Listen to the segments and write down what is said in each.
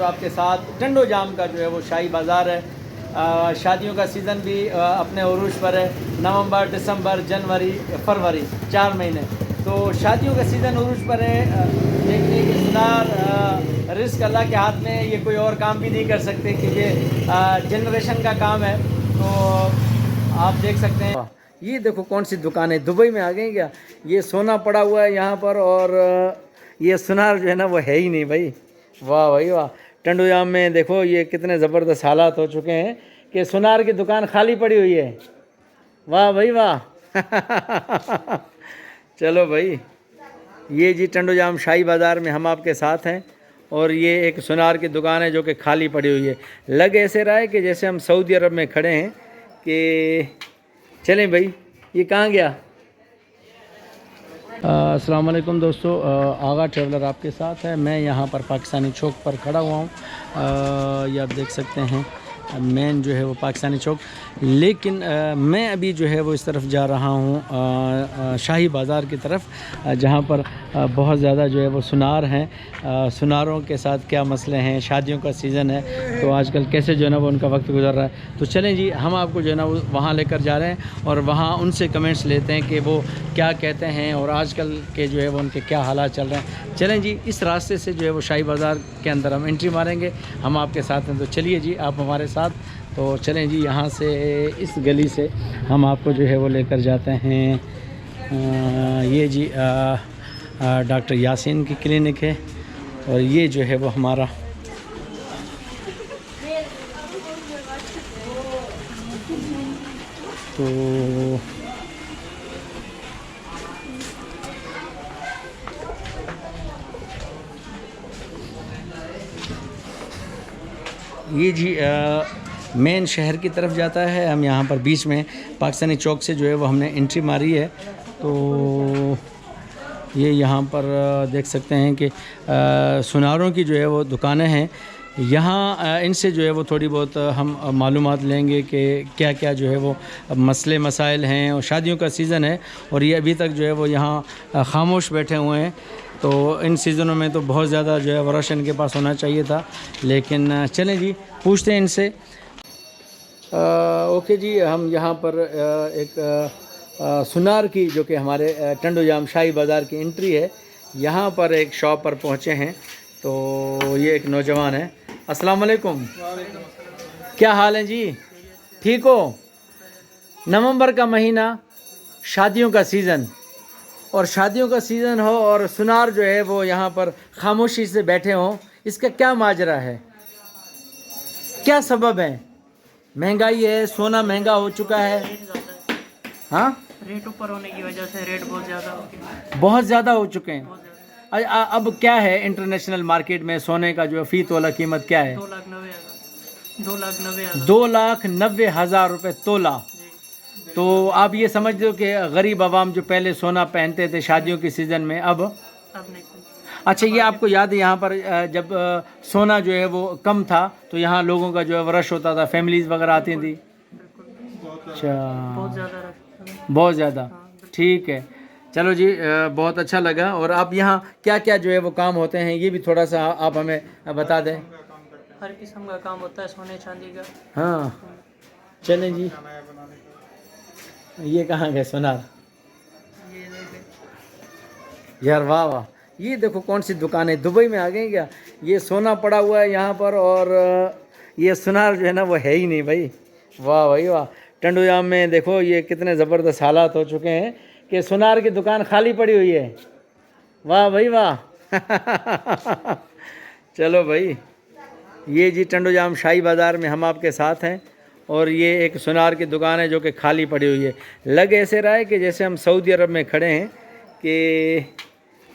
आपके साथ टंडो जाम का जो है वो शाही बाज़ार है। शादियों का सीज़न भी अपने उरूज पर है। नवंबर, दिसंबर, जनवरी, फरवरी 4 महीने। तो शादियों का सीज़न उरूज पर है। देखिए कि सुनार रिस्क अल्लाह के हाथ में, ये कोई और काम भी नहीं कर सकते कि ये जनरेशन का काम है। तो आप देख सकते हैं, ये देखो कौन सी दुकान है, दुबई में आ गए क्या। ये सोना पड़ा हुआ है यहाँ पर, और ये सुनार जो है ना वो है ही नहीं भाई। वाह भाई वाह। टंडो जाम में देखो ये कितने ज़बरदस्त हालात हो चुके हैं कि सुनार की दुकान खाली पड़ी हुई है। वाह भाई वाह। चलो भाई, ये जी टंडो जाम शाही बाज़ार में हम आपके साथ हैं, और ये एक सुनार की दुकान है जो कि खाली पड़ी हुई है। लग ऐसे रहा है कि जैसे हम सऊदी अरब में खड़े हैं। कि चलें भाई, ये कहाँ गया। अस्सलाम वालेकुम दोस्तों, आगा ट्रैवलर आपके साथ है। मैं यहाँ पर पाकिस्तानी चौक पर खड़ा हुआ हूँ। ये आप देख सकते हैं मेन जो है वो पाकिस्तानी चौक। लेकिन मैं अभी जो है वो इस तरफ जा रहा हूँ शाही बाज़ार की तरफ, जहाँ पर बहुत ज़्यादा जो है वो सुनार हैं। सुनारों के साथ क्या मसले हैं, शादियों का सीज़न है तो आजकल कैसे जो है ना वो उनका वक्त गुजर रहा है। तो चलें जी, हम आपको जो है ना वो वहाँ लेकर जा रहे हैं और वहाँ उनसे कमेंट्स लेते हैं कि वो क्या कहते हैं और आजकल के जो है वो उनके क्या हालात चल रहे हैं। चलें जी, इस रास्ते से जो है वो शाही बाज़ार के अंदर हम एंट्री मारेंगे, हम आपके साथ हैं। तो चलिए जी, आप हमारे साथ। तो चलें जी, यहाँ से इस गली से हम आपको जो है वो लेकर जाते हैं। ये जी डॉक्टर यासीन की क्लिनिक है, और ये जो है वो हमारा तो ये जी मेन शहर की तरफ जाता है। हम यहाँ पर बीच में पाकिस्तानी चौक से जो है वो हमने एंट्री मारी है। तो ये यहाँ पर देख सकते हैं कि सुनारों की जो है वो दुकानें हैं। यहाँ इनसे जो है वो थोड़ी बहुत हम मालूमात लेंगे कि क्या क्या जो है वो मसले मसाइल हैं। और शादियों का सीज़न है और ये अभी तक जो है वो यहाँ खामोश बैठे हुए हैं। तो इन सीज़नों में तो बहुत ज़्यादा जो है वो रश इनके पास होना चाहिए था। लेकिन चलें जी, पूछते हैं इनसे। ओके जी, हम यहाँ पर एक सुनार की, जो कि हमारे टंडो जाम शाही बाज़ार की एंट्री है, यहाँ पर एक शॉप पर पहुँचे हैं। तो ये एक नौजवान है। अस्सलाम वालेकुम, क्या हाल है जी, ठीक हो। नवंबर का महीना, शादियों का सीज़न, और शादियों का सीज़न हो और सुनार जो है वो यहाँ पर खामोशी से बैठे हों, इसका क्या माजरा है, क्या सबब है। महंगाई है, सोना महंगा हो चुका है। हाँ, रेट ऊपर होने की वजह से रेट बहुत ज़्यादा हो चुके हैं। अब क्या है इंटरनेशनल मार्केट में सोने का जो फ़ी तोला कीमत क्या है। 2,90,000 रुपये तोला। तो आप ये समझ लो कि गरीब आवाम जो पहले सोना पहनते थे शादियों के सीज़न में, अब नहीं। अच्छा, ये आपको याद है यहाँ पर जब सोना जो है वो कम था तो यहाँ लोगों का जो है वो रश होता था, फैमिलीज़ वगैरह आती थी। अच्छा, बहुत ज़्यादा। ठीक है, चलो जी, बहुत अच्छा लगा। और आप यहाँ क्या क्या जो है वो काम होते हैं, ये भी थोड़ा सा आप हमें बता दें। हर किस्म का काम होता है सोने चांदी का। हाँ, चलें जी। ये कहाँ गए सुनार, यार वाह वाह। ये देखो कौन सी दुकान है, दुबई में आ गए क्या। ये सोना पड़ा हुआ है यहाँ पर, और ये सुनार जो है ना वो है ही नहीं भाई। वाह भाई वाह। टंडो जाम में देखो ये कितने ज़बरदस्त हालात हो चुके हैं कि सुनार की दुकान खाली पड़ी हुई है। वाह भाई वाह। चलो भाई, ये जी टंडो जाम शाही बाज़ार में हम आपके साथ हैं, और ये एक सुनार की दुकान है जो कि खाली पड़ी हुई है। लग ऐसे रहा है कि जैसे हम सऊदी अरब में खड़े हैं। कि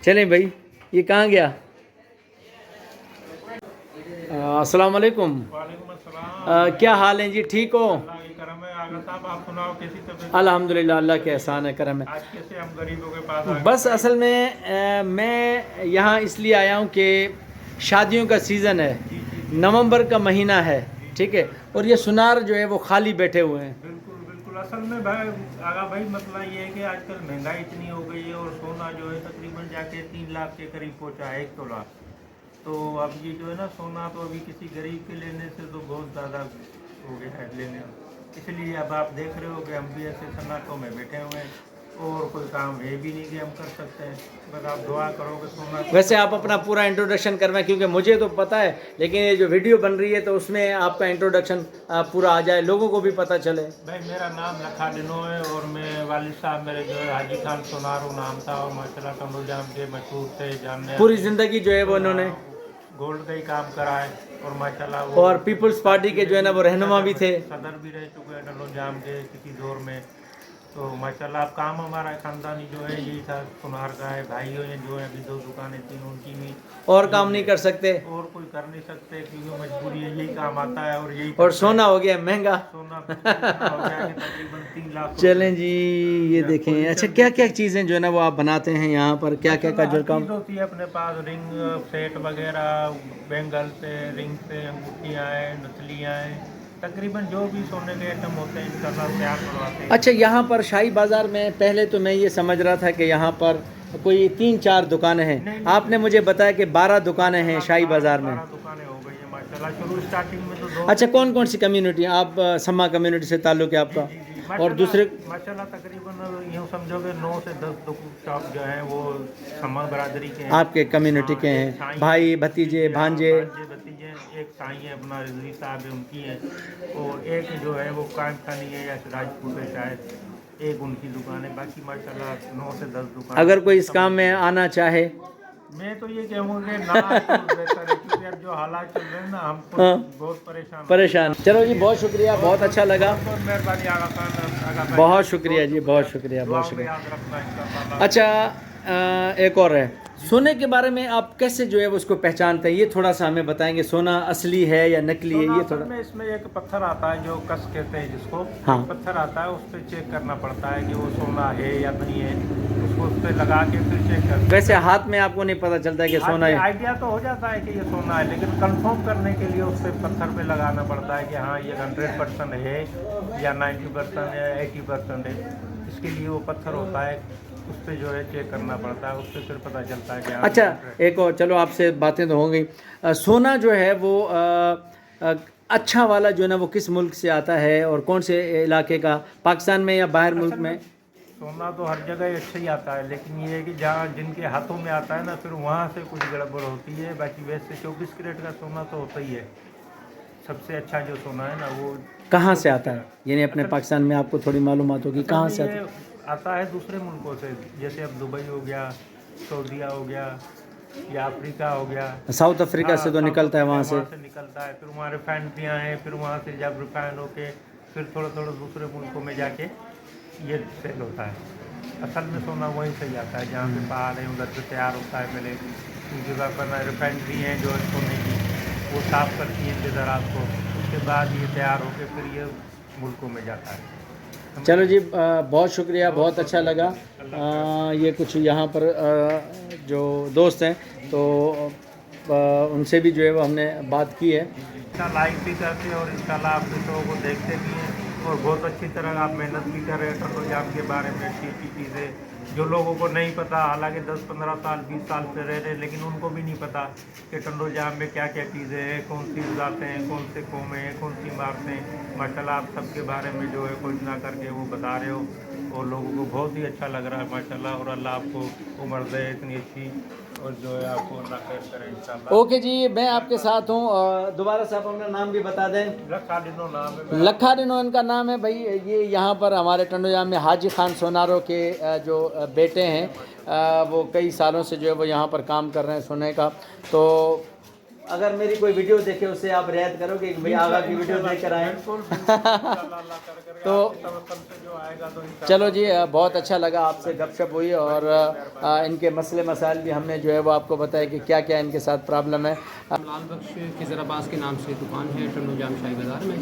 चलें भाई, ये कहाँ गया। अस्सलाम वालेकुम, क्या हाल है जी, ठीक हो। अल्हम्दुलिल्लाह, अल्लाह के एहसान है, करम है। आज कैसे हम गरीबों के पास आ गए? बस असल में मैं यहाँ इसलिए आया हूँ कि शादियों का सीज़न है, नवंबर का महीना है, ठीक है, और ये सुनार जो है वो खाली बैठे हुए हैं। बिल्कुल बिल्कुल। असल में भाई आगा भाई मसला ये है कि आजकल महंगाई इतनी हो गई है और सोना जो है तकरीबन जाके 3 लाख के करीब पहुंचा है 1 तोला। तो अब ये जो है ना सोना तो अभी किसी गरीब के लेने से तो बहुत ज़्यादा हो गया है लेने, इसलिए अब आप देख रहे हो कि हम भी ऐसे सन्नाटों में बैठे हुए हैं और कोई काम है भी नहीं कि हम कर सकते हैं, बस आप दुआ करोगे सोना। वैसे आप अपना पूरा इंट्रोडक्शन करवाएं, क्योंकि मुझे तो पता है, लेकिन ये जो वीडियो बन रही है तो उसमें आपका इंट्रोडक्शन पूरा आ जाए, लोगों को भी पता चले। भाई मेरा नाम लखा डिनो है और मैं वालिद साहब मेरे जो है हाजी खान सोनारो नाम था और माशाल्लाह टंडोजाम के मशहूर थे जानने, पूरी ज़िंदगी जो है वो उन्होंने गोल्ड का ही काम करा है और माशाल्लाह वो और पीपल्स पार्टी के जो है ना वो रहनुमा भी थे, सदर भी रह चुके हैं टंडोजाम के किसी दौर में। तो माशाल्लाह अब काम हमारा खानदानी जो है यही था, सुनार का है, भाइयों हैं जो है अभी 2 दुकानें थी उनकी भी, और काम नहीं कर सकते, और कोई कर नहीं सकते क्योंकि मजबूरी है, यही काम आता है और यही और सोना हो गया महंगा। सोना हो गया कि तकरीबन 3 लाख। चलें जी, ये देखें। अच्छा, क्या क्या चीज़ें जो है ना वो आप बनाते हैं यहाँ पर, क्या क्या का जो काम होती है अपने पास? रिंग सेट वगैरह, बैंगल से, रिंग से, अंगूठियाँ हैं, नथलियाँ हैं, तकरीबन जो भी सोने के आइटम होते हैं इंशाल्लाह तैयार करवाते हैं। अच्छा, यहाँ पर शाही बाज़ार में पहले तो मैं ये समझ रहा था कि यहाँ पर कोई 3-4 दुकानें हैं, आपने मुझे बताया कि 12 दुकानें हैं शाही बाज़ार में। 12 दुकानें हो गई हैं माशाल्लाह, शुरू स्टार्टिंग में तो 2। अच्छा, कौन कौन सी कम्युनिटी? आप सम्मा कम्युनिटी से ताल्लुक़ है आपका? और दूसरे माशाल्लाह तकरीबन यूँ समझोगे 9 से 10 शॉप जो हैं वो सम्मा बरादरी के हैं, आपके कम्युनिटी के हैं, भाई भतीजे भांजे। भतीजे, एक साई है अपना रिजवी साहब है उनकी है, और एक जो है वो कायम खानी है या राजपूत है शायद, एक उनकी दुकान है, बाकी माशाल्लाह 9 से 10 दुकान। अगर कोई इस काम में आना चाहे, मैं तो ये कहूँगा कि ना तो बेहतर है, क्योंकि अब जो हालात चल रहे हैं ना हम बहुत परेशान। चलो जी, बहुत शुक्रिया, बहुत अच्छा लगा, बहुत मेहरबानी आगा खान, बहुत शुक्रिया जी, बहुत शुक्रिया, बहुत शुक्रिया। याद रखना इंशाल्लाह। अच्छा, एक और है, सोने के बारे में आप कैसे जो है वो उसको पहचानते हैं, ये थोड़ा सा हमें बताएंगे, सोना असली है या नकली है? ये थोड़ा में इसमें एक पत्थर आता है जो कस कहते हैं जिसको, हाँ। पत्थर आता है, उस पर चेक करना पड़ता है कि वो सोना है या नहीं है, उसको उस पर लगा के फिर चेक करते हैं। वैसे हाथ में आपको नहीं पता चलता है कि सोना है? आइडिया तो हो जाता है कि ये सोना है, लेकिन कंफर्म करने के लिए उस पर पत्थर पे लगाना पड़ता है कि हाँ ये 100% है या 90% है, 80% है, इसके लिए वो पत्थर होता है, उस पर जो है चेक करना पड़ता है, उससे फिर पता चलता है कि हाँ। अच्छा, एक और, चलो आपसे बातें तो हो गई, सोना जो है वो अच्छा वाला जो है ना वो किस मुल्क से आता है और कौन से इलाके का, पाकिस्तान में या बाहर मुल्क में? सोना तो हर जगह अच्छा ही आता है, लेकिन ये है कि जहाँ जिनके हाथों में आता है ना फिर वहाँ से कुछ गड़बड़ होती है, बाकी वैसे 24 कैरेट का सोना तो होता ही है, सबसे अच्छा जो सोना है ना वो। कहाँ से आता है, यानी अपने पाकिस्तान में आपको थोड़ी मालूमात होगी कहाँ से आता है? आता है दूसरे मुल्कों से, जैसे अब दुबई हो गया, सऊदीया हो गया या अफ्रीका हो गया। साउथ अफ्रीका से तो निकलता है, वहाँ से निकलता है, फिर वहाँ रिफाइनरियाँ हैं, फिर वहाँ से जब रिफाइन होके फिर थोड़ा थोड़ा दूसरे मुल्कों में जाके ये सेल होता है। असल में सोना वहीं से ही आता है जहाँ पे पहाड़ है उधर से तैयार होता है पहले, क्योंकि अपना रिफाइनरी है जो सोने की वो साफ़ करती है ज़रात को, उसके बाद ये तैयार होके फिर ये मुल्कों में जाता है। चलो जी, बहुत शुक्रिया, बहुत अच्छा लगा। ये कुछ यहाँ पर जो दोस्त हैं तो उनसे भी जो है वो हमने बात की है। लाइक भी करते हैं और इंशाल्लाह आप शो को देखते भी हैं और बहुत अच्छी तरह आप मेहनत भी कर रहे हैं टंडोजाम के बारे में, अच्छी अच्छी चीज़ें जो लोगों को नहीं पता, हालांकि 10-15 साल 20 साल से रह रहे हैं, लेकिन उनको भी नहीं पता कि टंडोजाम में क्या क्या चीज़ें हैं, कौन सी जाते हैं, कौन से कौमें हैं, कौन सी इमारतें हैं। माशाल्लाह आप सबके बारे में जो है कुछ ना करके वो बता रहे हो और लोगों को बहुत ही अच्छा लग रहा है माशाल्लाह, और अल्लाह आपको उम्र दे इतनी अच्छी और जो है आपको अल्लाह खैर करे इंशाल्लाह। ओके जी, मैं आपके साथ हूँ। दोबारा से आप अपना नाम भी बता दें। लखा डिनो नाम है। लखा डिनो इनका नाम है भाई। ये यहाँ पर हमारे टंडोजाम में हाजी खान सोनारो के जो बेटे हैं वो कई सालों से जो है वो यहाँ पर काम कर रहे हैं सोने का। तो अगर मेरी कोई वीडियो देखे उससे आप रियायत करोगे कि भाई आगा की वीडियो देख कर आए। तो चलो जी, बहुत अच्छा लगा, आपसे गपशप हुई और इनके मसले मसाइल भी हमने जो है वो आपको बताया कि क्या क्या इनके साथ प्रॉब्लम है। लाल बख्श खिजराबाद के नाम से दुकान है टंडोजाम शाही बाज़ार में,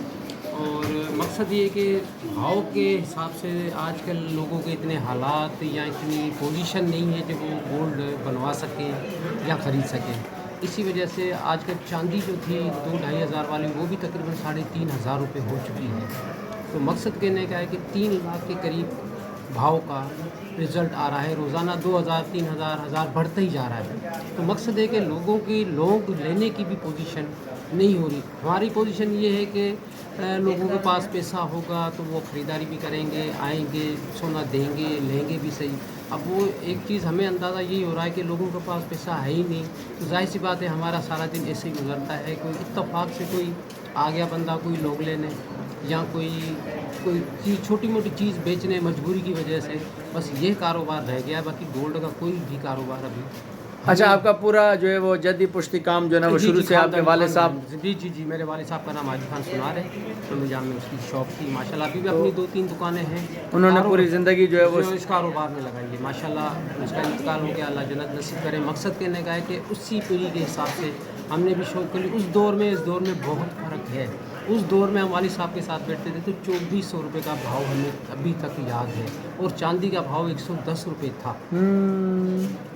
और मकसद ये कि भाव के हिसाब से आजकल लोगों के इतने हालात या इतनी पोजीशन नहीं है कि वो गोल्ड बनवा सकें या ख़रीद सकें। इसी वजह से आजकल चांदी जो थी 2-2.5 हज़ार वाली वो भी तकरीबन 3,500 रुपये हो चुकी है। तो मकसद कहने का है कि 3 लाख के करीब भाव का रिज़ल्ट आ रहा है। रोज़ाना 2000 3000 1000 बढ़ता ही जा रहा है। तो मकसद है कि लोगों की लोन लेने की भी पोजीशन नहीं हो रही। हमारी पोजीशन ये है कि लोगों के पास पैसा होगा तो वो ख़रीदारी भी करेंगे, आएंगे, सोना देंगे, लेंगे भी सही। अब वो एक चीज़ हमें अंदाज़ा यही हो रहा है कि लोगों के पास पैसा है ही नहीं, तो जाहिर सी बात है हमारा सारा दिन ऐसे ही गुजरता है। कोई इत्तेफाक से कोई आ गया बंदा कोई लोग लेने, या कोई चीज़ छोटी मोटी चीज़ बेचने मजबूरी की वजह से, बस ये कारोबार रह गया है। बाकी गोल्ड का कोई भी कारोबार अभी। अच्छा, आपका पूरा जो है वो जद्दी पुश्ती काम जो है ना वो शुरू से आपके वाले साहब? जी, मेरे वाले साहब का नाम आजिज खान सुनार है। तो निजाम में उसकी शॉप थी माशाल्लाह। अभी भी अपनी 2-3 दुकानें हैं। उन्होंने पूरी ज़िंदगी जो है वो इस कारोबार में लगाई है माशाल्लाह। उसका इंतकाल हो गया, अल्लाह जन्नत नसीब करे। मकसद कहने का है कि उसी पीढ़ी के हिसाब से हमने भी शौक कर ली। उस दौर में इस दौर में बहुत फ़र्क है। उस दौर में हम वालिद साहब के साथ बैठते थे तो 2400 रुपये का भाव हमें अभी तक याद है, और चांदी का भाव 110 रुपये था।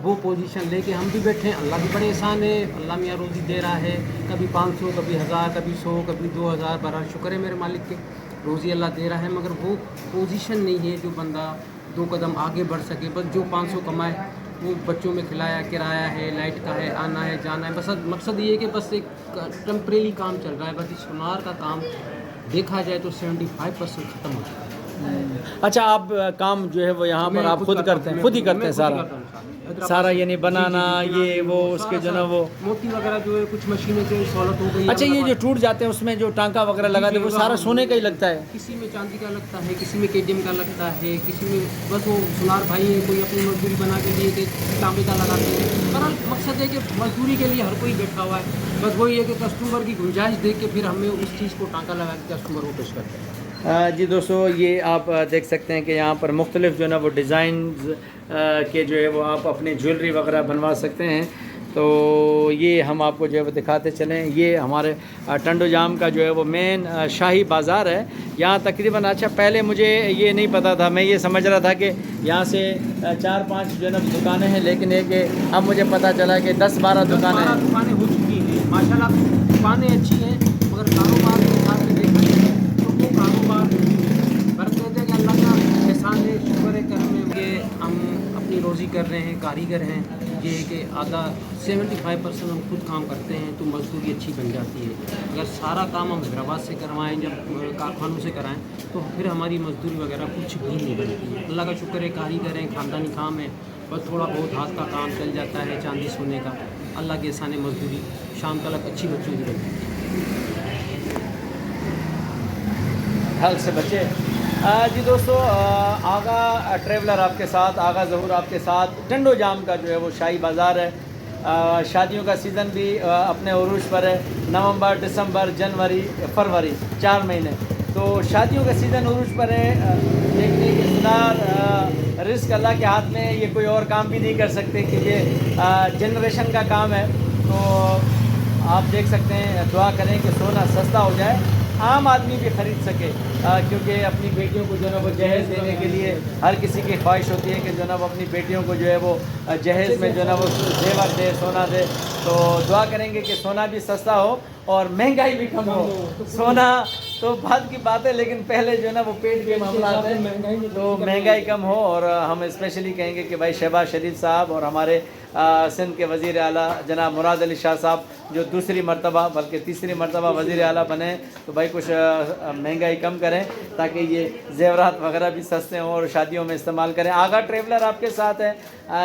वो पोजीशन लेके हम भी बैठे हैं। अल्लाह भी बड़े एहसान है, अल्लाह मियाँ रोज़ी दे रहा है। कभी 500, कभी 1000, कभी 100, कभी 2000। बहरहाल शुक्र है मेरे मालिक के, रोज़ी अल्लाह दे रहा है। मगर वो पोजीशन नहीं है जो बंदा 2 कदम आगे बढ़ सके। बस जो 500 कमाए वो बच्चों में खिलाया, किराया है, लाइट का है, आना है, जाना है। बस मकसद ये है कि बस एक टेम्परेरी काम चल रहा है। बाकी सुनार का काम देखा जाए तो 75% ख़त्म हो चुका है। अच्छा, आप काम जो है वो यहाँ पर आप खुद करते हैं? खुद ही करते हैं सारा यानी बनाना ये वो उसके जो ना वो मोती वगैरह जो है कुछ मशीनें जो सहूलत हो गई। अच्छा, ये जो टूट जाते हैं उसमें जो टांका वगैरह लगाते हैं वो सारा सोने का ही लगता है? किसी में चांदी का लगता है, किसी में केडीएम का लगता है, किसी में बस वो सुनार भाई है कोई अपनी मजदूरी बना के लिए कि तांबे का लगाते हैं। पर मकसद है कि मजदूरी के लिए हर कोई बैठा हुआ है। बस वही है कि कस्टमर की गुंजाइश देख के फिर हमें उस चीज़ को टांका लगा के कस्टमर को पेश करते हैं। जी दोस्तों, ये आप देख सकते हैं कि यहाँ पर मुख्तलिफ जो है ना वो डिज़ाइन के जो है वो आप अपनी ज्वेलरी वगैरह बनवा सकते हैं। तो ये हम आपको जो है वो दिखाते चलें। ये हमारे टंडो जाम का जो है वो मेन शाही बाज़ार है। यहाँ तकरीबन, अच्छा पहले मुझे ये नहीं पता था, मैं ये समझ रहा था कि यहाँ से 4-5 जो है ना दुकानें हैं, लेकिन एक अब मुझे पता चला कि 10-12 दुकानें हो चुकी हैं माशाल्लाह। दुकानें अच्छी हैं मगर कारोबार के हिसाब से देखा जाए तो वो कारोबार बरकत है कि अल्लाह का एहसान है, शुक्र है करम है कि हम अपनी रोज़ी कर रहे हैं, कारीगर हैं। ये है कि आधा 75% हम खुद काम करते हैं तो मजदूरी अच्छी बन जाती है। अगर सारा काम हम हैदराबाद से करवाएं, जब कारखानों से कराएं, तो फिर हमारी मजदूरी वगैरह कुछ भी नहीं बनती है। अल्लाह का शुक्र है, कारीगर हैं, ख़ानदानी काम है, बस थोड़ा बहुत हाथ का काम चल जाता है, चांदी सोने का। अल्लाह के एहसान मजदूरी शाम तक अच्छी बच्चों की बनती है। हल से बचे। जी दोस्तों, आगा ट्रैवलर आपके साथ, आगा ज़हूर आपके साथ। टंडो जाम का जो है वो शाही बाज़ार है। शादियों का सीज़न भी अपने उरूज पर है। नवंबर, दिसंबर, जनवरी, फरवरी 4 महीने। तो शादियों का सीज़न उरूज पर है। देखने के सुनार रिस्क अल्लाह के हाथ में, ये कोई और काम भी नहीं कर सकते क्योंकि जनरेशन का काम है। तो आप देख सकते हैं, दुआ करें कि सोना सस्ता हो जाए, आम आदमी भी ख़रीद सके, क्योंकि अपनी बेटियों को जो है वो जहेज़ देने के लिए हर किसी की ख्वाहिश होती है कि जो है वो अपनी बेटियों को जो है वो जहेज़ में जो है वो जेवर दे, सोना दे। तो दुआ करेंगे कि सोना भी सस्ता हो और महंगाई भी कम हो। सोना तो बाद की बात है, लेकिन पहले जो है ना वो पेट के मामला आते हैं, तो महंगाई कम हो। और हम स्पेशली कहेंगे कि भाई शहबाज शरीफ साहब और हमारे सिंध के वज़ीर आला जनाब मुराद अली शाह साहब जो दूसरी मरतबा बल्कि तीसरी मरतबा वज़ीर आला बने, तो भाई कुछ महंगाई कम करें ताकि ये ज़ेवरात वगैरह भी सस्ते हों और शादियों में इस्तेमाल करें। आगा ट्रैवलर आपके साथ है।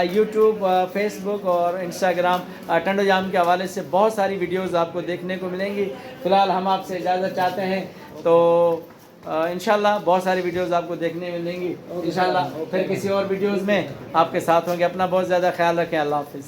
यूट्यूब, फेसबुक और इंस्टाग्राम टंडो जाम के हवाले से बहुत सारी वीडियोज़ आपको देखने को मिलेंगी। फ़िलहाल हम आपसे इजाज़त चाहते हैं, तो इंशाल्लाह बहुत सारी वीडियोस आपको देखने मिलेंगी। इंशाल्लाह फिर किसी और वीडियोस में आपके साथ होंगे। अपना बहुत ज़्यादा ख्याल रखें। अल्लाह हाफ़िज़।